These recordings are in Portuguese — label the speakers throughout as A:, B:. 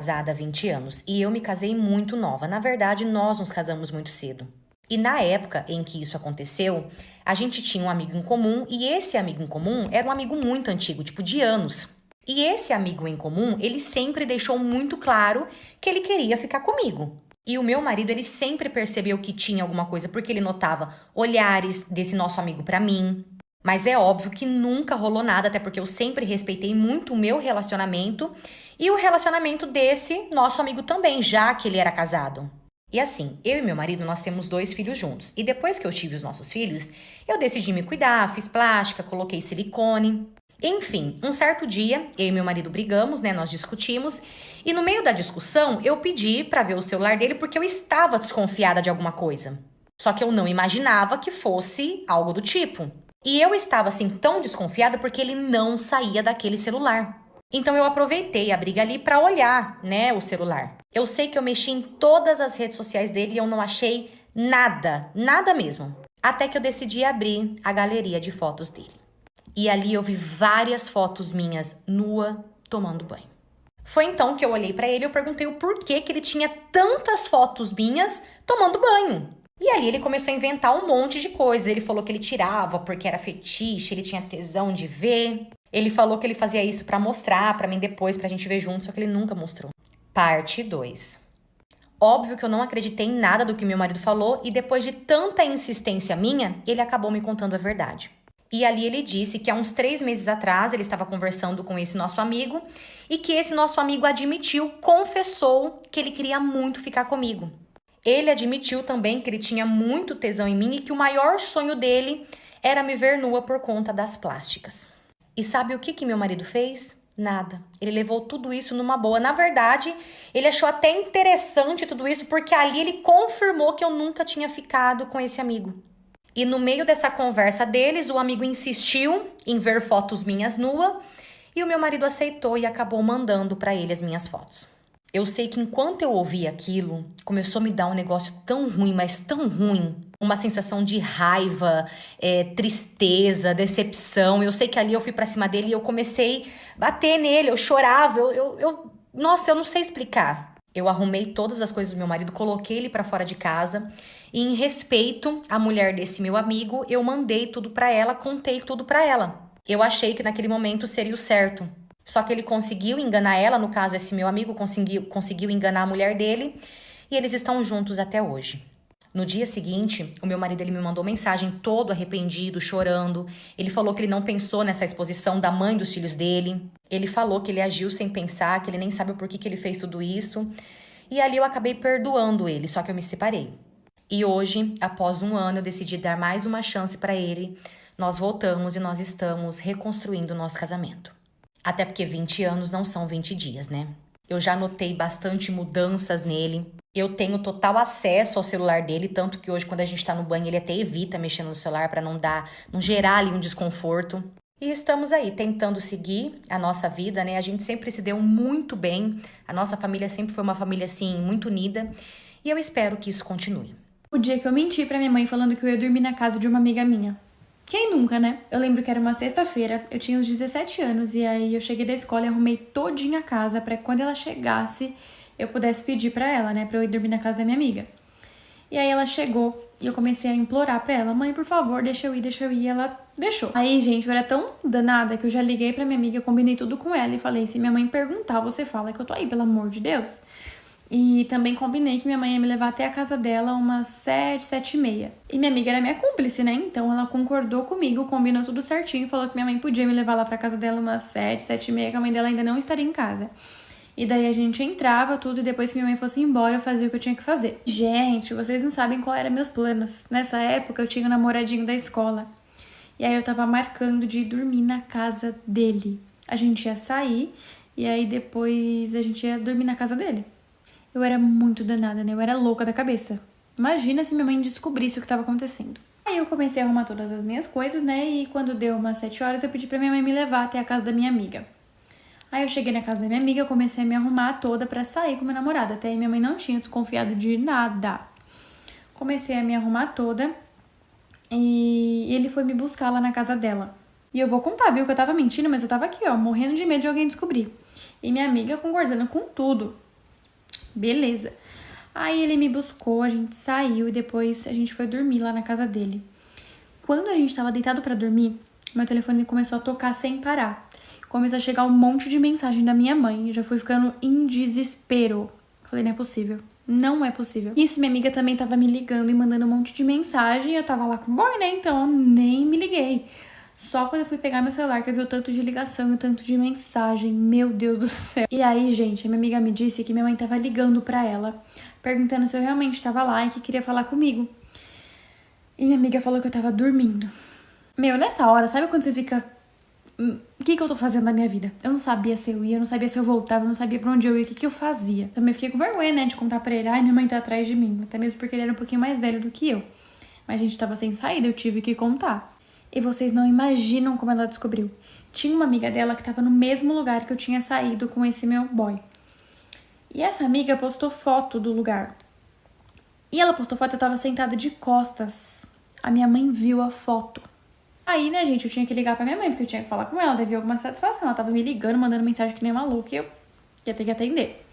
A: Casada há 20 anos e eu me casei muito nova. Na verdade, nós nos casamos muito cedo. E na época em que isso aconteceu, a gente tinha um amigo em comum e esse amigo em comum era um amigo muito antigo, tipo de anos. E esse amigo em comum, ele sempre deixou muito claro que ele queria ficar comigo. E o meu marido, ele sempre percebeu que tinha alguma coisa porque ele notava olhares desse nosso amigo pra mim. Mas é óbvio que nunca rolou nada, até porque eu sempre respeitei muito o meu relacionamento e o relacionamento desse nosso amigo também, já que ele era casado. E assim, eu e meu marido, nós temos 2 filhos juntos. E depois que eu tive os nossos filhos, eu decidi me cuidar, fiz plástica, coloquei silicone. Enfim, um certo dia, eu e meu marido brigamos, né? Nós discutimos. E no meio da discussão, eu pedi pra ver o celular dele porque eu estava desconfiada de alguma coisa. Só que eu não imaginava que fosse algo do tipo. E eu estava assim tão desconfiada porque ele não saía daquele celular. Então eu aproveitei a briga ali pra olhar, né, o celular. Eu sei que eu mexi em todas as redes sociais dele e eu não achei nada, nada mesmo. Até que eu decidi abrir a galeria de fotos dele. E ali eu vi várias fotos minhas nua tomando banho. Foi então que eu olhei pra ele e eu perguntei o porquê que ele tinha tantas fotos minhas tomando banho. E ali ele começou a inventar um monte de coisa. Ele falou que ele tirava porque era fetiche, ele tinha tesão de ver. Ele falou que ele fazia isso pra mostrar pra mim depois, pra gente ver junto, só que ele nunca mostrou. Parte 2. Óbvio que eu não acreditei em nada do que meu marido falou e depois de tanta insistência minha, ele acabou me contando a verdade. E ali ele disse que há uns 3 meses atrás ele estava conversando com esse nosso amigo e que esse nosso amigo admitiu, confessou que ele queria muito ficar comigo. Ele admitiu também que ele tinha muito tesão em mim e que o maior sonho dele era me ver nua por conta das plásticas. E sabe o que meu marido fez? Nada. Ele levou tudo isso numa boa. Na verdade, ele achou até interessante tudo isso porque ali ele confirmou que eu nunca tinha ficado com esse amigo. E no meio dessa conversa deles, o amigo insistiu em ver fotos minhas nua e o meu marido aceitou e acabou mandando pra ele as minhas fotos. Eu sei que enquanto eu ouvi aquilo, começou a me dar um negócio tão ruim, mas tão ruim. Uma sensação de raiva, tristeza, decepção. Eu sei que ali eu fui pra cima dele e eu comecei a bater nele, eu chorava, nossa, eu não sei explicar. Eu arrumei todas as coisas do meu marido, coloquei ele pra fora de casa e em respeito à mulher desse meu amigo, eu mandei tudo pra ela, contei tudo pra ela. Eu achei que naquele momento seria o certo. Só que ele conseguiu enganar ela, no caso esse meu amigo conseguiu enganar a mulher dele e eles estão juntos até hoje. No dia seguinte, o meu marido ele me mandou mensagem todo arrependido, chorando. Ele falou que ele não pensou nessa exposição da mãe dos filhos dele. Ele falou que ele agiu sem pensar, que ele nem sabe o porquê que ele fez tudo isso. E ali eu acabei perdoando ele, só que eu me separei. E hoje, após 1 ano, eu decidi dar mais uma chance pra ele. Nós voltamos e nós estamos reconstruindo o nosso casamento. Até porque 20 anos não são 20 dias, né? Eu já notei bastante mudanças nele. Eu tenho total acesso ao celular dele, tanto que hoje quando a gente tá no banho, ele até evita mexer no celular pra não gerar ali um desconforto. E estamos aí tentando seguir a nossa vida, né? A gente sempre se deu muito bem. A nossa família sempre foi uma família assim muito unida, e eu espero que isso continue.
B: O dia que eu menti pra minha mãe falando que eu ia dormir na casa de uma amiga minha. Quem nunca, né? Eu lembro que era uma sexta-feira, eu tinha uns 17 anos e aí eu cheguei da escola e arrumei todinha a casa pra que quando ela chegasse eu pudesse pedir pra ela, né, pra eu ir dormir na casa da minha amiga. E aí ela chegou e eu comecei a implorar pra ela: mãe, por favor, deixa eu ir, deixa eu ir. E ela deixou. Aí, gente, eu era tão danada que eu já liguei pra minha amiga, combinei tudo com ela e falei: se minha mãe perguntar, você fala que eu tô aí, pelo amor de Deus. E também combinei que minha mãe ia me levar até a casa dela umas 7, 7h30. E minha amiga era minha cúmplice, né? Então ela concordou comigo, combinou tudo certinho, falou que minha mãe podia me levar lá pra casa dela umas 7, 7h30, que a mãe dela ainda não estaria em casa. E daí a gente entrava tudo e depois que minha mãe fosse embora eu fazia o que eu tinha que fazer. Gente, vocês não sabem qual eram meus planos. Nessa época eu tinha um namoradinho da escola. E aí eu tava marcando de ir dormir na casa dele. A gente ia sair e aí depois a gente ia dormir na casa dele. Eu era muito danada, né? Eu era louca da cabeça. Imagina se minha mãe descobrisse o que estava acontecendo. Aí eu comecei a arrumar todas as minhas coisas, né? E quando deu umas 7 horas, eu pedi pra minha mãe me levar até a casa da minha amiga. Aí eu cheguei na casa da minha amiga, comecei a me arrumar toda pra sair com meu namorado. Até aí minha mãe não tinha desconfiado de nada. Comecei a me arrumar toda e ele foi me buscar lá na casa dela. E eu vou contar, viu, que eu tava mentindo, mas eu tava aqui, ó, morrendo de medo de alguém descobrir. E minha amiga concordando com tudo. Beleza. Aí ele me buscou, a gente saiu e depois a gente foi dormir lá na casa dele. Quando a gente tava deitado pra dormir, meu telefone começou a tocar sem parar. Começou a chegar um monte de mensagem da minha mãe. Eu já fui ficando em desespero. Falei, não é possível. Não é possível. Isso, minha amiga também tava me ligando e mandando um monte de mensagem. Eu tava lá com o boy, né? Então eu nem me liguei. Só quando eu fui pegar meu celular que eu vi o tanto de ligação e o tanto de mensagem. Meu Deus do céu. E aí, gente, a minha amiga me disse que minha mãe tava ligando pra ela, perguntando se eu realmente tava lá e que queria falar comigo. E minha amiga falou que eu tava dormindo. Meu, nessa hora, sabe quando você fica... O que eu tô fazendo na minha vida? Eu não sabia se eu ia, eu não sabia se eu voltava, eu não sabia pra onde eu ia, o que eu fazia. Também fiquei com vergonha, né, de contar pra ele. Ai, minha mãe tá atrás de mim. Até mesmo porque ele era um pouquinho mais velho do que eu. Mas a gente tava sem saída, eu tive que contar. E vocês não imaginam como ela descobriu. Tinha uma amiga dela que tava no mesmo lugar que eu tinha saído com esse meu boy. E essa amiga postou foto do lugar. E ela postou foto, eu tava sentada de costas. A minha mãe viu a foto. Aí, né, gente, eu tinha que ligar pra minha mãe, porque eu tinha que falar com ela, devia alguma satisfação. Ela tava me ligando, mandando mensagem que nem maluca, e eu ia ter que atender.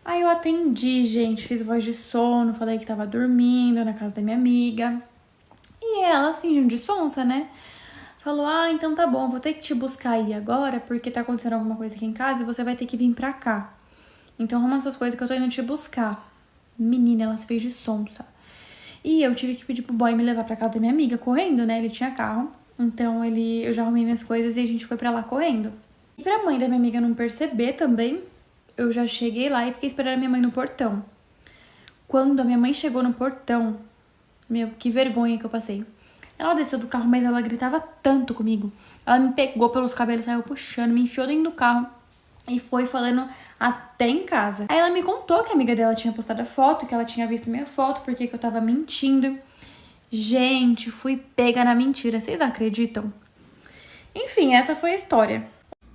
B: Aí eu atendi, gente, fiz voz de sono, falei que tava dormindo na casa da minha amiga. E elas fingindo de sonsa, né? Falou, então tá bom, vou ter que te buscar aí agora, porque tá acontecendo alguma coisa aqui em casa e você vai ter que vir pra cá. Então arruma suas coisas que eu tô indo te buscar. Menina, ela se fez de sonsa. E eu tive que pedir pro boy me levar pra casa da minha amiga, correndo, né? Ele tinha carro. Então eu já arrumei minhas coisas e a gente foi pra lá correndo. E pra mãe da minha amiga não perceber também, eu já cheguei lá e fiquei esperando a minha mãe no portão. Quando a minha mãe chegou no portão, meu, que vergonha que eu passei. Ela desceu do carro, mas ela gritava tanto comigo. Ela me pegou pelos cabelos, saiu puxando, me enfiou dentro do carro e foi falando até em casa. Aí ela me contou que a amiga dela tinha postado a foto, que ela tinha visto minha foto, porque que eu tava mentindo. Gente, fui pega na mentira. Vocês acreditam? Enfim, essa foi a história.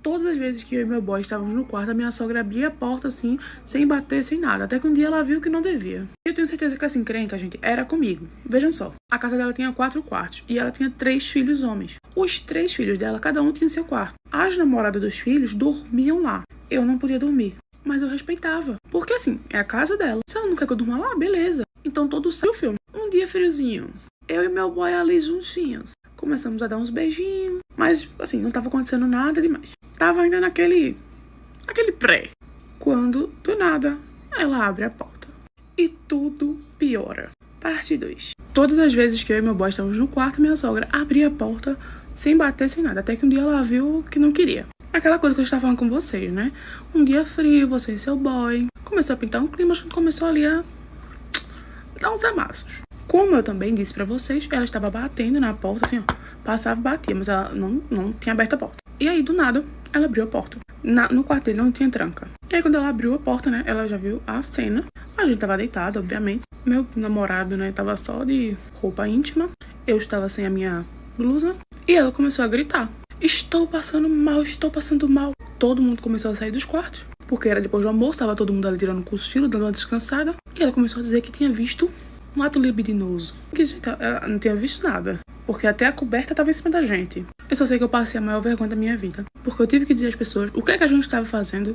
C: Todas as vezes que eu e meu boy estávamos no quarto, a minha sogra abria a porta assim, sem bater, sem nada. Até que um dia ela viu que não devia. Eu tenho certeza que essa encrenca, gente, era comigo. Vejam só, a casa dela tinha 4 quartos e ela tinha 3 filhos homens. Os 3 filhos dela, cada um tinha seu quarto. As namoradas dos filhos dormiam lá. Eu não podia dormir, mas eu respeitava. Porque assim, é a casa dela. Se ela não quer que eu durma lá, beleza. Então todo o seu filme. Um dia friozinho, eu e meu boy ali juntinhos. Começamos a dar uns beijinhos, mas assim, não tava acontecendo nada demais. Tava ainda naquele pré. Quando, do nada, ela abre a porta. E tudo piora. Parte 2. Todas as vezes que eu e meu boy estávamos no quarto, minha sogra abria a porta sem bater, sem nada. Até que um dia ela viu que não queria. Aquela coisa que eu estava falando com vocês, né? Um dia frio, você e seu boy. Começou a pintar um clima, a gente começou ali a dar uns amassos. Como eu também disse pra vocês, ela estava batendo na porta, assim, ó. Passava e batia, mas ela não tinha aberto a porta. E aí, do nada, ela abriu a porta. No quarto dele não tinha tranca. E aí, quando ela abriu a porta, né, ela já viu a cena. A gente tava deitado, obviamente. Meu namorado, né, tava só de roupa íntima. Eu estava sem a minha blusa. E ela começou a gritar. Estou passando mal, estou passando mal. Todo mundo começou a sair dos quartos. Porque era depois do almoço, tava todo mundo ali tirando um cochilo, dando uma descansada. E ela começou a dizer que tinha visto um ato libidinoso. Que, gente, ela não tinha visto nada. Porque até a coberta tava em cima da gente. Eu só sei que eu passei a maior vergonha da minha vida. Porque eu tive que dizer às pessoas o que é que a gente estava fazendo